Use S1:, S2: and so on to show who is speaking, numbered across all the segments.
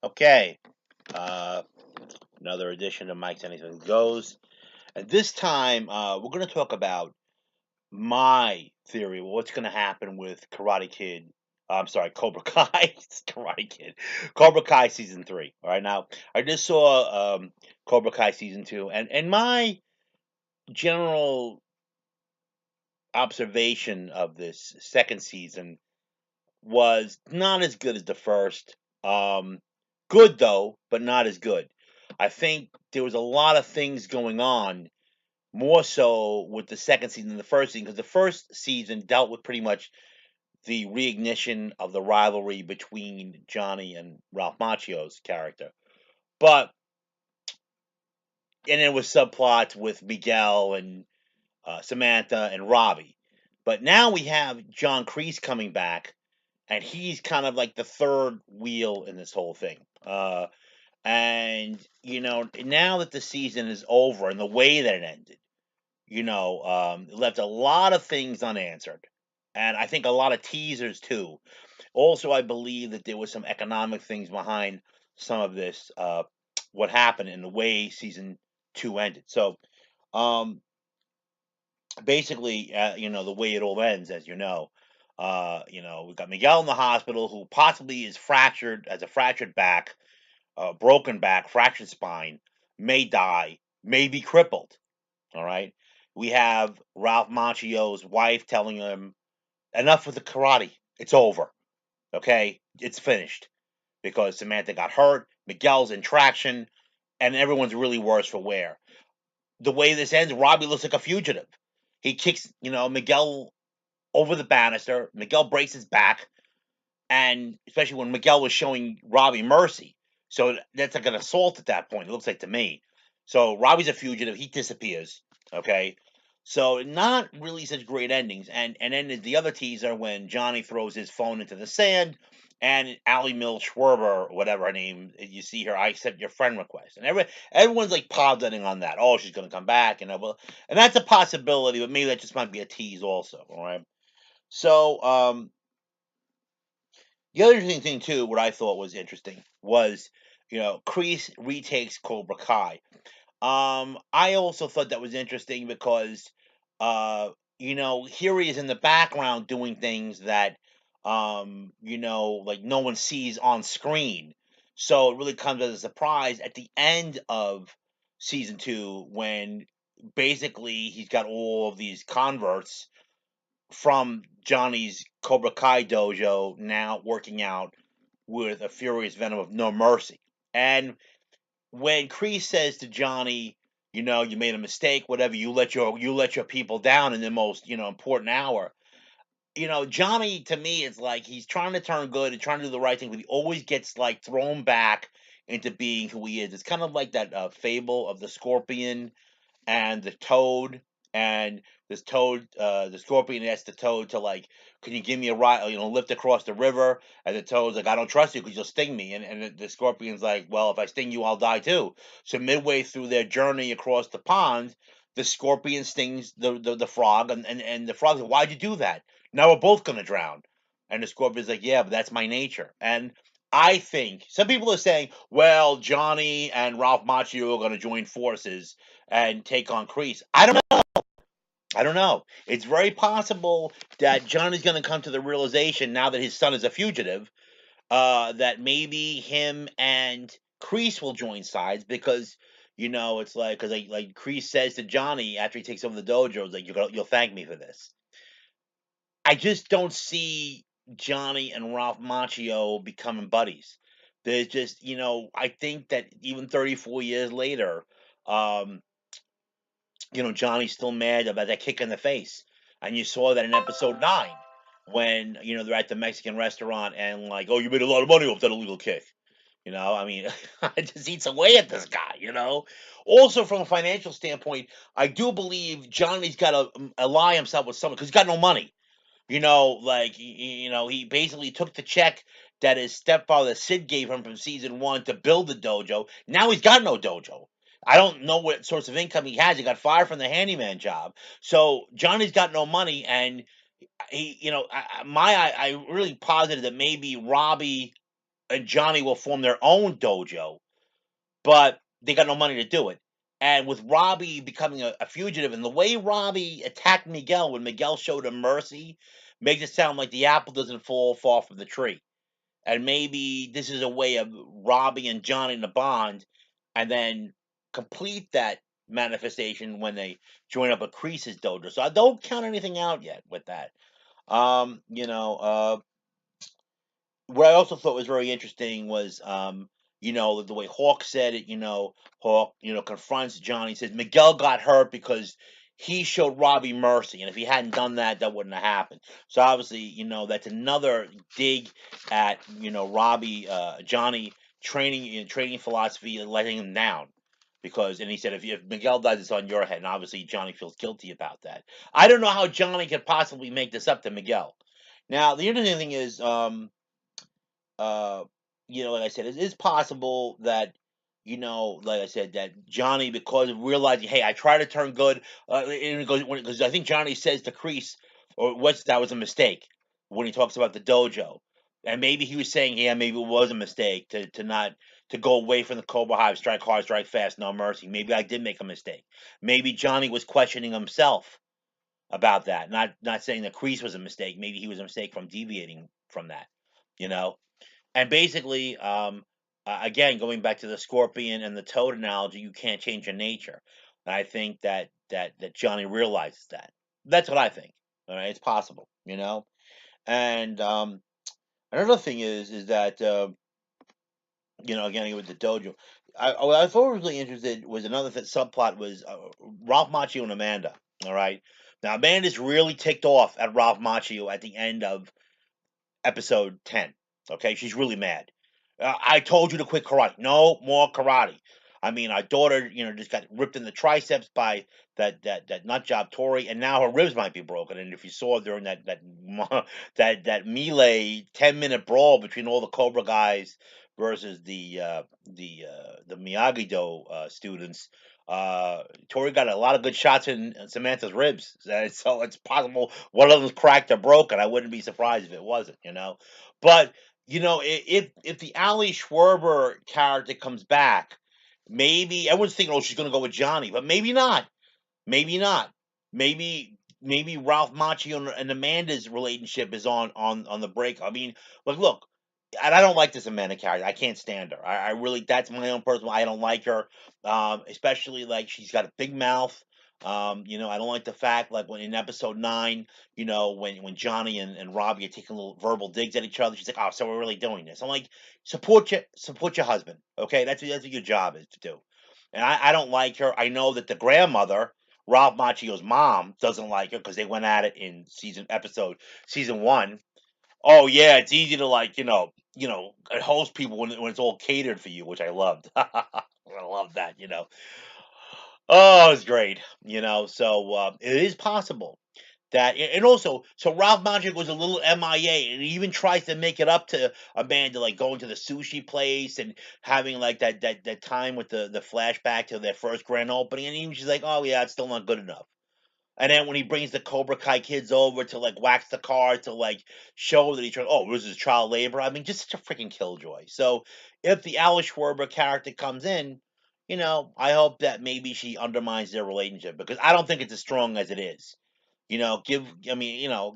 S1: Okay, uh, another edition of Mike's Anything Goes. And this time, we're going to talk about my theory. What's going to happen with Karate Kid? I'm sorry, Cobra Kai. It's Karate Kid. Cobra Kai season 3. All right, now I just saw Cobra Kai season 2, and my general observation of this second season was not as good as the first. Um, Good though, but not as good. I think there was a lot of things going on, more so with the second season than the first season, because the first season dealt with pretty much the reignition of the rivalry between Johnny and Ralph Macchio's character. But and it was subplots with Miguel and Samantha and Robbie. But now we have John Kreese coming back, and he's kind of like the third wheel in this whole thing. And now that the season is over and the way that it ended, it left a lot of things unanswered, and I think a lot of teasers too. Also, I believe that there was some economic things behind some of this, what happened in the way season 2 ended. So, um, basically, the way it all ends, as you know, we've got Miguel in the hospital who possibly is fractured, has a fractured back, broken back, fractured spine, may die, may be crippled. All right. We have Ralph Macchio's wife telling him, enough with the karate. It's over. Okay. It's finished because Samantha got hurt. Miguel's in traction and everyone's really worse for wear. The way this ends, Robbie looks like a fugitive. He kicks, Miguel over the banister. Miguel breaks his back. And especially when Miguel was showing Robbie mercy. So that's like an assault at that point, it looks like to me. So Robbie's a fugitive, he disappears. Okay. So not really such great endings. And then the other teaser when Johnny throws his phone into the sand and Allie Mills Schwerber, or whatever her name, you see her, I accept your friend request. And everyone's like positing on that. Oh, she's gonna come back, well, and that's a possibility, but maybe that just might be a tease also. All right. So the other interesting thing too, what I thought was interesting was, Kreese retakes Cobra Kai. I also thought that was interesting because, here he is in the background doing things that, like no one sees on screen. So it really comes as a surprise at the end of season 2 when basically he's got all of these converts from Johnny's Cobra Kai dojo now working out with a furious venom of no mercy. And when Kreese says to Johnny, you made a mistake, whatever, you let your people down in the most, important hour. Johnny to me is like he's trying to turn good and trying to do the right thing, but he always gets like thrown back into being who he is. It's kind of like that fable of the scorpion and the toad, and the scorpion asks the toad to like, can you give me a ride, lift across the river? And the toad's like, I don't trust you because you'll sting me. And the scorpion's like, well, if I sting you, I'll die too. So midway through their journey across the pond, the scorpion stings the frog, and the frog's like, why'd you do that? Now we're both gonna drown. And the scorpion's like, yeah, but that's my nature. And I think some people are saying, well, Johnny and Ralph Macchio are going to join forces and take on Kreese. I don't know. I don't know. It's very possible that Johnny's going to come to the realization now that his son is a fugitive, that maybe him and Kreese will join sides because it's like because like Kreese says to Johnny after he takes over the dojo, it's like you'll thank me for this. I just don't see Johnny and Ralph Macchio becoming buddies. There's just, I think that even 34 years later, um, Johnny's still mad about that kick in the face. And you saw that in episode 9 when, they're at the Mexican restaurant and like, oh, you made a lot of money off that illegal kick. I mean, I just eats away at this guy. Also, from a financial standpoint, I do believe Johnny's got to ally himself with someone because he's got no money. Like he basically took the check that his stepfather Sid gave him from season 1 to build the dojo. Now he's got no dojo. I don't know what source of income he has. He got fired from the handyman job. So Johnny's got no money, and he, I really positive that maybe Robbie and Johnny will form their own dojo, but they got no money to do it. And with Robbie becoming a fugitive, and the way Robbie attacked Miguel when Miguel showed him mercy, makes it sound like the apple doesn't fall far from the tree. And maybe this is a way of Robbie and Johnny to bond, and then complete that manifestation when they join up at Kreese's dojo. So I don't count anything out yet with that. Um, you know, uh, what I also thought was very interesting was, the way Hawk said it. Hawk, confronts Johnny, says Miguel got hurt because he showed Robbie mercy, and if he hadn't done that, that wouldn't have happened. So obviously, that's another dig at Robbie, Johnny training philosophy, and letting him down. Because, and he said, if Miguel dies, it's on your head, and obviously Johnny feels guilty about that. I don't know how Johnny could possibly make this up to Miguel. Now, the interesting thing is, uh, like I said, it is possible that, like I said, that Johnny, because of realizing, hey, I try to turn good, and it goes because I think Johnny says to Kreese, or what's that was a mistake when he talks about the dojo, and maybe he was saying, yeah, maybe it was a mistake to not to go away from the Cobra Hive, strike hard, strike fast, no mercy. Maybe I did make a mistake. Maybe Johnny was questioning himself about that, not saying that Kreese was a mistake. Maybe he was a mistake from deviating from that, you know. And basically, again, going back to the scorpion and the toad analogy, you can't change your nature. And I think that Johnny realizes that. That's what I think. All right, it's possible, And another thing is that again with the dojo, what I thought was really interested was another subplot was Ralph Macchio and Amanda. All right, now Amanda's really ticked off at Ralph Macchio at the end of episode 10. Okay, she's really mad. I told you to quit karate. No more karate. I mean, our daughter, just got ripped in the triceps by that nut job Tori, and now her ribs might be broken. And if you saw during that melee 10-minute brawl between all the Cobra guys versus the Miyagi Do students, Tori got a lot of good shots in Samantha's ribs. So it's possible one of them's cracked or broken. I wouldn't be surprised if it wasn't. But if the Ali Schwerber character comes back, maybe everyone's thinking, oh, she's gonna go with Johnny, but maybe not. Maybe not. Maybe Ralph Macchio and Amanda's relationship is on the break. I mean, look, and I don't like this Amanda character. I can't stand her. I really, that's my own personal. I don't like her, especially like she's got a big mouth. I don't like the fact like when in episode 9, when Johnny and Robbie are taking little verbal digs at each other, she's like, "Oh, so we're really doing this?" I'm like, support your husband, okay? That's what your job is to do. And I don't like her. I know that the grandmother, Ralph Macchio's mom, doesn't like her because they went at it in season 1. Oh yeah, it's easy to like, host people when it's all catered for you, which I loved. I love that. Oh, it's great. So it is possible that, and also, so Ralph Macchio was a little MIA, and he even tries to make it up to Amanda, like going to the sushi place and having like that time with the flashback to their first grand opening, and even she's like, oh yeah, it's still not good enough. And then when he brings the Cobra Kai kids over to like wax the car to like show that he's trying, oh, this is child labor. I mean, just such a freaking killjoy. So if the Alice Schwarber character comes in, I hope that maybe she undermines their relationship because I don't think it's as strong as it is. Give Danny a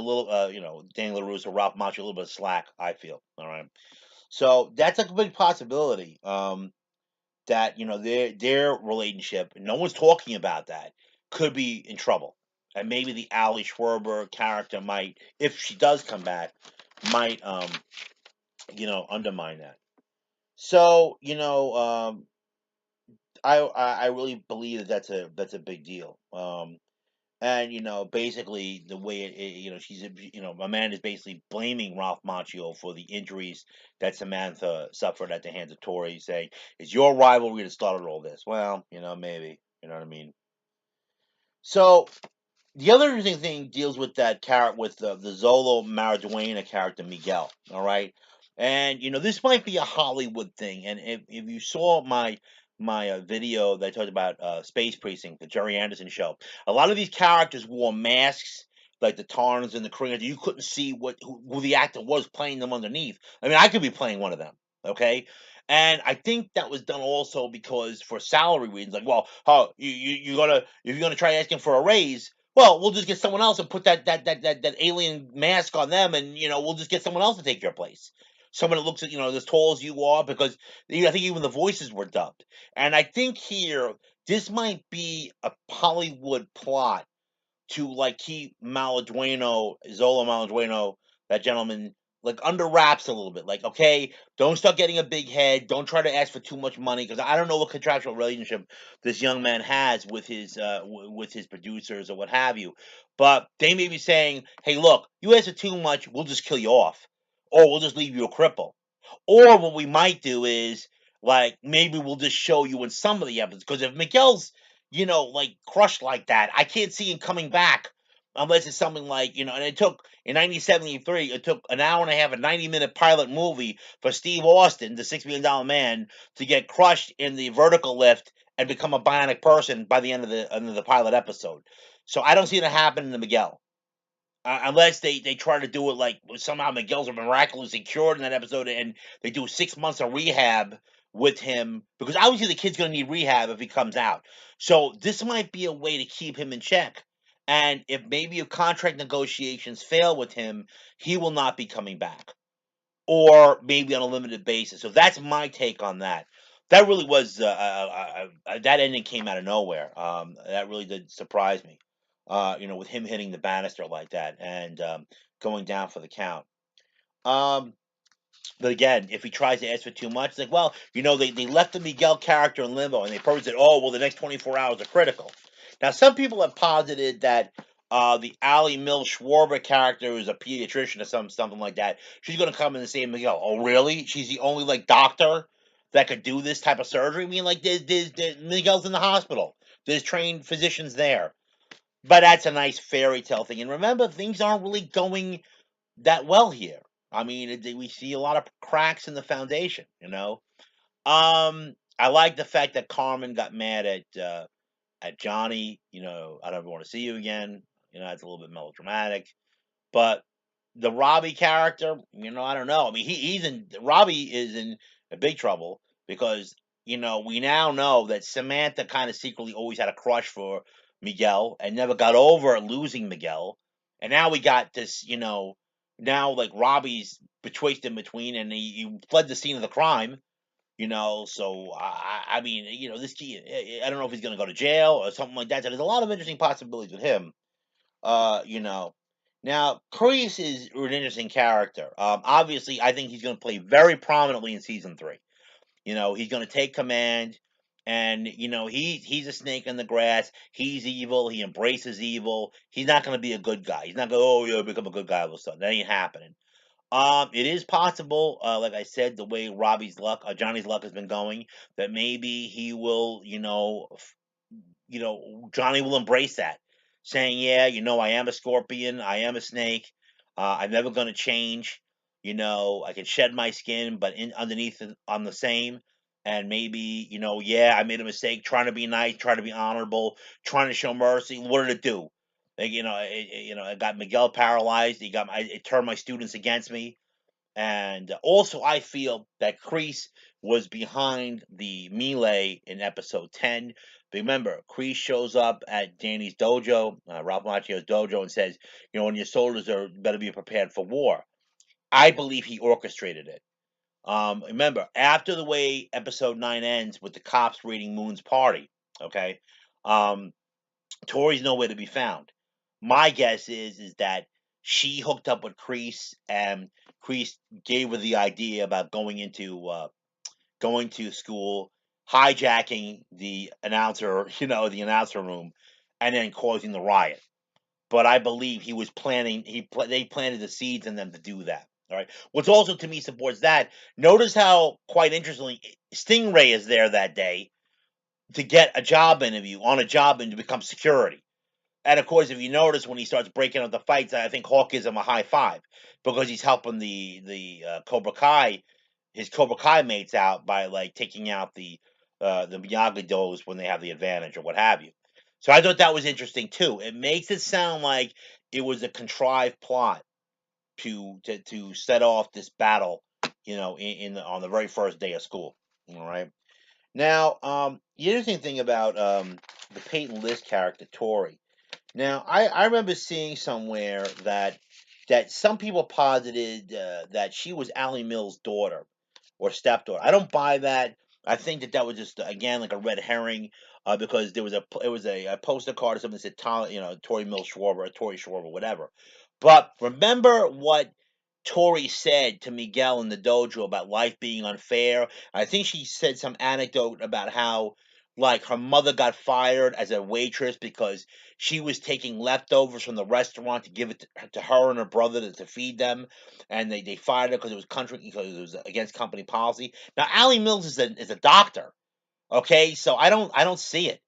S1: little, Danny LaRusso, Ralph Macchio a little bit of slack. I feel all right. So that's a big possibility. That their relationship, no one's talking about that, could be in trouble, and maybe the Ali Schwarber character might, if she does come back, might undermine that. So I really believe that that's a big deal. And basically the way she's Amanda's basically blaming Ralph Macchio for the injuries that Samantha suffered at the hands of Tori, saying it's your rivalry that started all this. Well, maybe, you know what I mean. So the other interesting thing deals with that character, with the Zolo Mariduena character Miguel. All right, and this might be a Hollywood thing, and if you saw my video that I talked about Space Precinct, the Jerry Anderson show, a lot of these characters wore masks like the Tarns and the Koreans, you couldn't see who the actor was playing them underneath. I mean, I could be playing one of them, okay? And I think that was done also because for salary reasons, like, well, oh, you gonna if you're gonna try asking for a raise, well, we'll just get someone else and put that alien mask on them, and we'll just get someone else to take your place. Someone that looks at as tall as you are, because I think even the voices were dubbed. And I think here this might be a Hollywood plot to like keep Zola Maladueno, that gentleman, like under wraps a little bit. Like, okay, don't start getting a big head. Don't try to ask for too much money, because I don't know what contractual relationship this young man has with with his producers or what have you. But they may be saying, hey, look, you ask for too much, we'll just kill you off, or we'll just leave you a cripple. Or what we might do is, like, maybe we'll just show you in some of the episodes. Because if Miguel's like crushed like that, I can't see him coming back unless it's something like, and it took in 1973, it took an hour and a half, a 90-minute pilot movie for Steve Austin, the $6 million man, to get crushed in the vertical lift and become a bionic person by the end of the pilot episode. So I don't see it happening to Miguel. Unless they try to do it like somehow Miguel's miraculously cured in that episode, and they do 6 months of rehab with him, because obviously the kid's going to need rehab if he comes out. So this might be a way to keep him in check. And if contract negotiations fail with him, he will not be coming back, or maybe on a limited basis. So that's my take on that. That really was that ending came out of nowhere. That really did surprise me. With him hitting the banister like that and going down for the count. Um, but again, if he tries to ask for too much, like, well, they left the Miguel character in limbo, and they probably said, oh, well, the next 24 hours are critical. Now, some people have posited that the Ali Mill Schwarber character, who's a pediatrician or something like that, she's going to come in and say, Miguel, oh, really? She's the only, like, doctor that could do this type of surgery? I mean, like, Miguel's in the hospital. There's trained physicians there. But that's a nice fairy tale thing. And remember, things aren't really going that well here. I mean, we see a lot of cracks in the foundation. I like the fact that Carmen got mad at Johnny. I don't ever want to see you again. That's a little bit melodramatic. But the Robbie character, I don't know. I mean, Robbie is in a big trouble, because we now know that Samantha kind of secretly always had a crush for Miguel and never got over losing Miguel, and now we got this. Now like Robbie's betwixt in between, and he fled the scene of the crime. So I mean, this key. I don't know if he's going to go to jail or something like that. So there's a lot of interesting possibilities with him. Uh, you know. Now, Kreese is an interesting character. Obviously, I think he's going to play very prominently in season 3. He's going to take command, and he's a snake in the grass. He's evil. He embraces evil. He's not going to be a good guy. He's not going, oh yeah, become a good guy all of a sudden. That ain't happening. It is possible, like I said, the way Johnny's luck has been going, that maybe he will, Johnny will embrace that, saying, "Yeah, I am a scorpion. I am a snake. I'm never going to change. I can shed my skin, but underneath it, I'm the same. And maybe, yeah, I made a mistake, trying to be nice, trying to be honorable, trying to show mercy. What did it do? Like, it got Miguel paralyzed. It turned my students against me." And also, I feel that Kreese was behind the melee in episode 10. Remember, Kreese shows up at Danny's dojo, Ralph Macchio's dojo, and says, when your soldiers are better be prepared for war. I believe he orchestrated it. Remember, after the way episode 9 ends with the cops raiding Moon's party, okay, um, Tori's nowhere to be found. My guess is that she hooked up with Kreese, and Kreese gave her the idea about going to school, hijacking the announcer, the announcer room, and then causing the riot. But I believe he was planning. They planted the seeds in them to do that. All right. What's also to me supports that. Notice how, quite interestingly, Stingray is there that day to get a job interview on a job and to become security. And of course, if you notice when he starts breaking up the fights, I think Hawk gives him a high five, because he's helping the Cobra Kai, his Cobra Kai mates out by like taking out the Miyagi Dos when they have the advantage or what have you. So I thought that was interesting too. It makes it sound like it was a contrived plot to set off this battle, on the very first day of school. All right. Now, the interesting thing about the Peyton List character Tori. Now, I remember seeing somewhere that some people posited that she was Allie Mills' daughter or stepdaughter. I don't buy that. I think that that was just again like a red herring, because there was a poster card or something that said Tori Mills Schwarber, or Tori Schwarber, whatever. But remember what Tori said to Miguel in the dojo about life being unfair. I think she said some anecdote about how like her mother got fired as a waitress because she was taking leftovers from the restaurant to give it to her and her brother to feed them, and they fired her because it was against company policy. Now, Allie Mills is a doctor, okay, so I don't see it.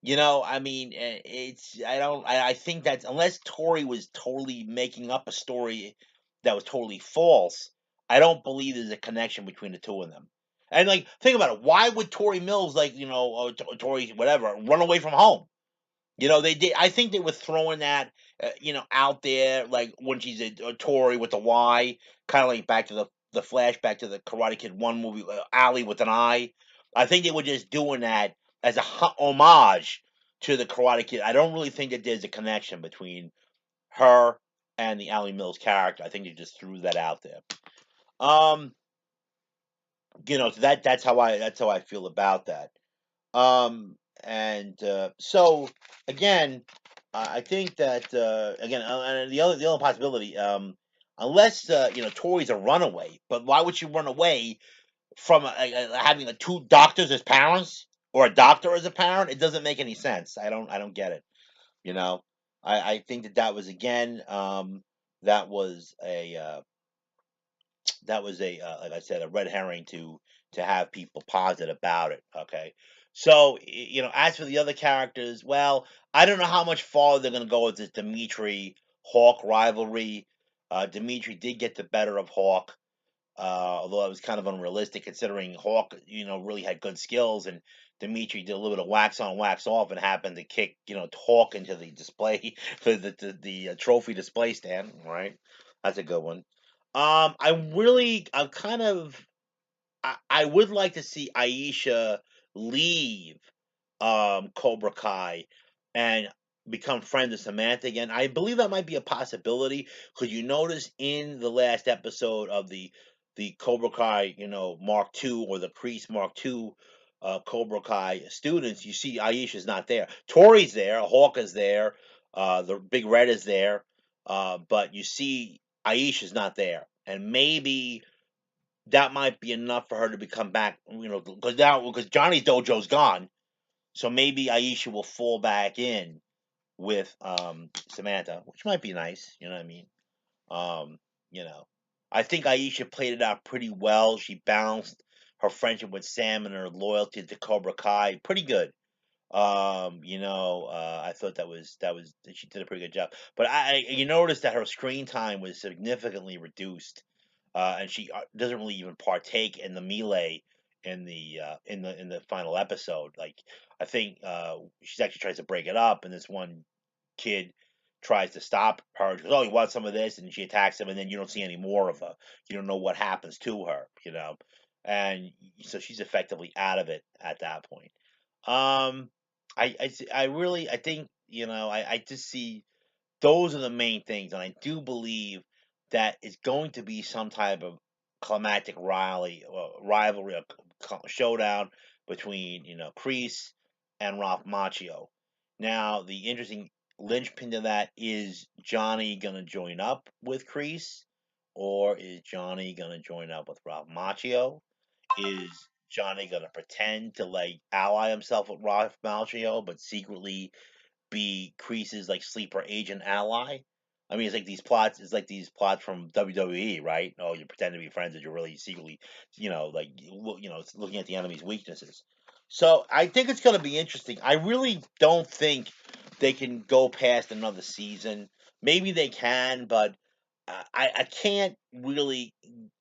S1: I mean, it's I think that unless Tori was totally making up a story that was totally false, I don't believe there's a connection between the two of them. And like, think about it. Why would Tori Mills, like, Tori whatever, run away from home? They did. I think they were throwing that, out there, like when she's a Tory with a Y, kind of like back to the flashback to the Karate Kid one movie, Alley with an I. I think they were just doing that as a homage to the Karate Kid. I don't really think that there's a connection between her and the Alley Mills character. I think they just threw that out there. Um, so that's how I feel about that. And so again, I think that again, and the other possibility, unless Tori's a runaway, but why would she run away from having two doctors as parents or a doctor as a parent? It doesn't make any sense. I don't get it. You know, I think that was again, that was a like I said, a red herring to have people positive about it. Okay, so as for the other characters, well, I don't know how much farther they're going to go with this Dimitri Hawk rivalry. Dimitri did get the better of Hawk, although it was kind of unrealistic considering Hawk, really had good skills, and Dimitri did a little bit of wax on, wax off, and happened to kick, Hawk into the display for the trophy display stand. Right, that's a good one. I'm kind of, I would like to see Aisha leave Cobra Kai and become friends with Samantha again. I believe that might be a possibility because you notice in the last episode of the Cobra Kai, Mark II, or the Priest Mark II Cobra Kai students, you see Aisha's not there. Tori's there, Hawk is there, the Big Red is there, but you see Aisha's not there, and maybe that might be enough for her to become back. Because Johnny's dojo's gone, so maybe Aisha will fall back in with Samantha, which might be nice. You know what I mean? Um, you know, I think Aisha played it out pretty well. She balanced her friendship with Sam and her loyalty to Cobra Kai pretty good. I thought that she did a pretty good job. But you notice that her screen time was significantly reduced, and she doesn't really even partake in the melee in the final episode. Like, I think she actually tries to break it up, and this one kid tries to stop her. She goes, "Oh, you want some of this?" And she attacks him, and then you don't see any more of her. You don't know what happens to her, and so she's effectively out of it at that point. Um, I think, I just see those are the main things, and I do believe that it's going to be some type of climactic rivalry, or showdown between Kreese and Ralph Macchio. Now, the interesting linchpin to that is Johnny gonna join up with Kreese, or is Johnny gonna join up with Ralph Macchio? Is Johnny gonna pretend to like ally himself with Ralph Macchio, but secretly be Kreese's like sleeper agent ally? I mean, it's like these plots from WWE, right? Oh, you pretend to be friends, but you're really secretly, like it's looking at the enemy's weaknesses. So I think it's going to be interesting. I really don't think they can go past another season. Maybe they can, but I can't really.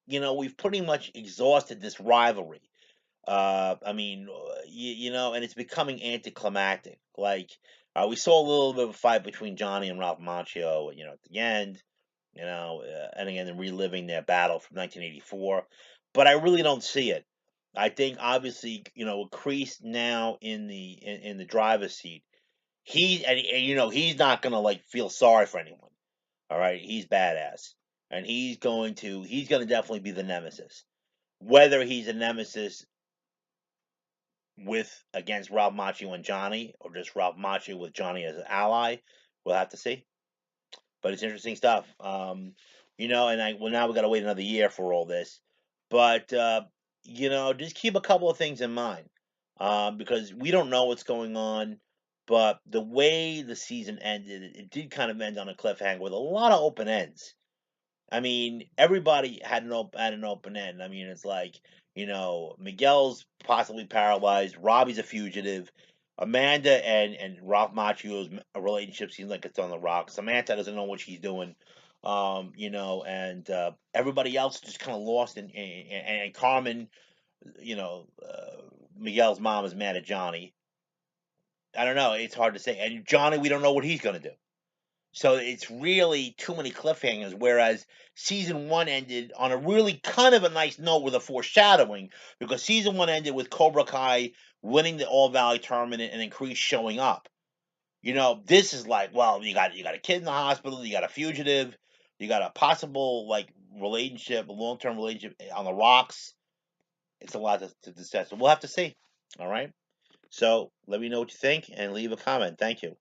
S1: We've pretty much exhausted this rivalry. I mean, and it's becoming anticlimactic. Like, We saw a little bit of a fight between Johnny and Ralph Macchio, at the end, and again, they're reliving their battle from 1984. But I really don't see it. I think obviously, with Kreese now in the driver's seat, he's not gonna like feel sorry for anyone. All right, he's badass, and he's gonna definitely be the nemesis. Whether he's a nemesis with against Ralph Macchio and Johnny, or just Ralph Macchio with Johnny as an ally, we'll have to see. But it's interesting stuff. And now we got to wait another year for all this. But just keep a couple of things in mind, because we don't know what's going on. But the way the season ended, it did kind of end on a cliffhanger with a lot of open ends. I mean, everybody had an open end. I mean, it's like, Miguel's possibly paralyzed. Robbie's a fugitive. Amanda and Ralph Macchio's relationship seems like it's on the rocks. Samantha doesn't know what she's doing. And everybody else just kind of lost. And Carmen, Miguel's mom is mad at Johnny. I don't know. It's hard to say. And Johnny, we don't know what he's gonna do. So it's really too many cliffhangers. Whereas season one ended on a really kind of a nice note with a foreshadowing, because season one ended with Cobra Kai winning the All Valley tournament and then Kreese showing up. This is like, well, you got a kid in the hospital, you got a fugitive, you got a possible like relationship, a long term relationship on the rocks. It's a lot to discuss. So we'll have to see. All right. So let me know what you think and leave a comment. Thank you.